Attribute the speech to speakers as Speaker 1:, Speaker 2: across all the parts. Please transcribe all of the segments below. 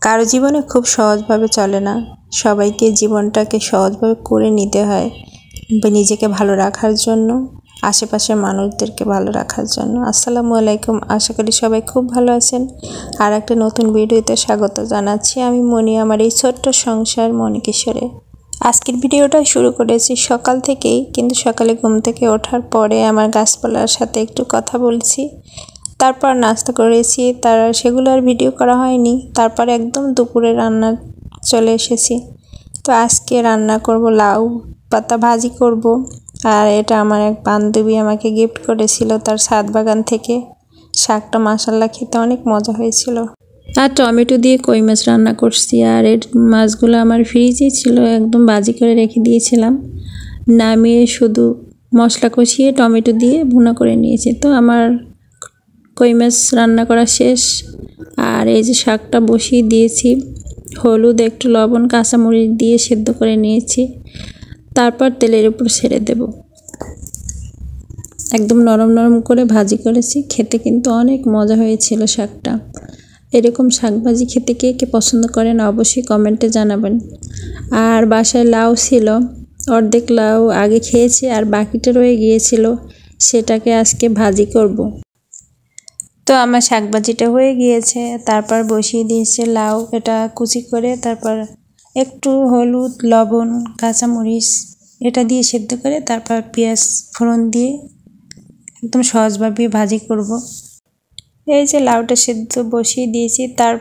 Speaker 1: কারো জীবনে খুব সহজভাবে চলে না। সবাইকে জীবনটাকে সহজভাবে করে নিতে হয় নিজেকে ভালো রাখার জন্য, আশেপাশের মানুষদেরকে ভালো রাখার জন্য। আসসালামু আলাইকুম, আশা করি সবাই খুব ভালো আছেন। আর একটা নতুন ভিডিওতে স্বাগত জানাচ্ছি। আমি মনি, আমার এই ছোট্ট সংসার মণিকিশোরে। আজকের ভিডিওটা শুরু করেছি সকাল থেকেই, কিন্তু সকালে ঘুম থেকে ওঠার পরে আমার গাছপালার সাথে একটু কথা বলছি, তারপর নাস্তা করেছি, সেগুলো আর ভিডিও করা হয়নি। তারপর একদম দুপুরে রান্না চলে এসেছি। তো আজকে রান্না করব লাউ পাতা ভাজি করব। আর এটা আমার এক বান্ধবী আমাকে গিফট করেছিল তার ছাদ বাগান থেকে। শাকটা মাশাআল্লাহ খেতে অনেক মজা হয়েছিল। আর টমেটো দিয়ে কই মাছ রান্না করছি। আর এর মাছগুলো আমার ফ্রিজে ছিল, একদম ভাজি করে রেখে দিয়েছিলাম। নামিয়ে শুধু মশলা কষিয়ে টমেটো দিয়ে ভুনা করে নিয়েছি। তো আমার কই মাছ রান্না করা শেষ। আর এই যে শাকটা বসিয়ে দিয়েছি, হলুদ, একটু লবণ, কাঁচামরিচ দিয়ে সেদ্ধ করে নিয়েছি। তারপর তেলের উপর ছেড়ে দেব। একদম নরম নরম করে ভাজি করেছি, খেতে কিন্তু অনেক মজা হয়েছিল শাকটা। এরকম শাক ভাজি খেতে কে কে পছন্দ করেন অবশ্যই কমেন্টে জানাবেন। আর বাসায় লাউ ছিল, অর্ধেক লাউ আগে খেয়েছি আর বাকিটা রয়ে গিয়েছিল, সেটাকে আজকে ভাজি করব। তো আমার শাক ভাজিটা হয়ে গিয়েছে। তারপর বসিয়ে দিয়েছে লাউ, এটা কুচি করে, তারপর একটু হলুদ, লবণ, কাঁচামরিচ এটা দিয়ে সেদ্ধ করে, তারপর পেঁয়াজ ফোড়ন দিয়ে একদম সহজভাবে ভাজি করব। এই যে লাউটা সেদ্ধ বসিয়ে দিয়েছি, তার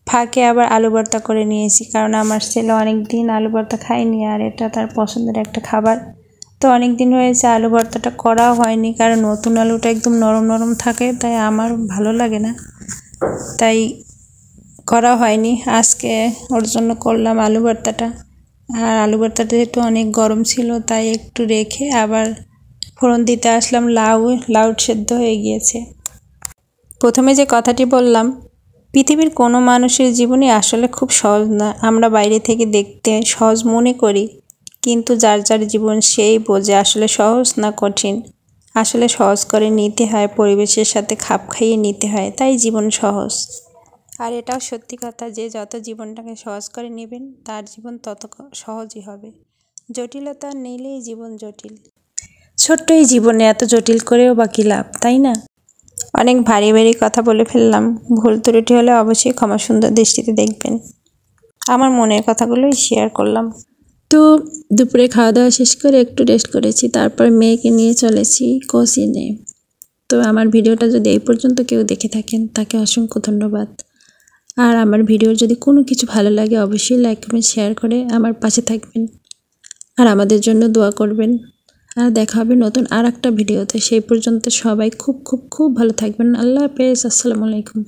Speaker 1: ফাঁকে আবার আলু ভর্তা করে নিয়েছি, কারণ আমার ছেলে অনেক দিন আলু ভর্তা খায়নি আর এটা তার পছন্দের একটা খাবার। তো অনেক দিন হয়েছে আলু ভর্তাটা করাও হয়নি, কারণ নতুন আলুটা একদম নরম নরম থাকে, তাই আমার ভালো লাগে না, তাই করা হয়নি। আজকে ওর জন্য করলাম আলু ভর্তাটা। আর আলু ভর্তাটা যেহেতু অনেক গরম ছিল, তাই একটু রেখে আবার ফোড়ন দিতে আসলাম। লাউ সেদ্ধ হয়ে গিয়েছে। প্রথমে যে কথাটি বললাম, পৃথিবীর কোনো মানুষের জীবনই আসলে খুব সহজ না। আমরা বাইরে থেকে দেখতে সহজ মনে করি, কিন্তু যার যার জীবন সেই বোঝে আসলে সহজ না কঠিন। আসলে সহজ করে নিতে হয়, পরিবেশের সাথে খাপ খাইয়ে নিতে হয়, তাই জীবন সহজ। আর এটাও সত্যি কথা যে যত জীবনটাকে সহজ করে নেবেন তার জীবন তত সহজই হবে। জটিলতা নিলেই জীবন জটিল। ছোট্ট এই জীবনে এত জটিল করেও বা কী লাভ, তাই না? অনেক ভারী ভারী কথা বলে ফেললাম, ভুল ত্রুটি হলে অবশ্যই ক্ষমা সুন্দর দৃষ্টিতে দেখবেন। আমার মনের কথাগুলোই শেয়ার করলাম। তো দুপুরে খাওয়া দাওয়া শেষ করে একটু রেস্ট করেছি, তারপর মেয়েকে নিয়ে চলেছি কোচিংয়ে। তো আমার ভিডিওটা যদি এই পর্যন্ত কেউ দেখে থাকেন তাকে অসংখ্য ধন্যবাদ। আর আমার ভিডিওর যদি কোনো কিছু ভালো লাগে অবশ্যই লাইক কমেন্ট শেয়ার করে আমার পাশে থাকবেন আর আমাদের জন্য দোয়া করবেন। আর দেখা হবে নতুন আর একটা ভিডিওতে। সেই পর্যন্ত সবাই খুব খুব খুব ভালো থাকবেন। আল্লাহ হাফেজ, আসসালামু আলাইকুম।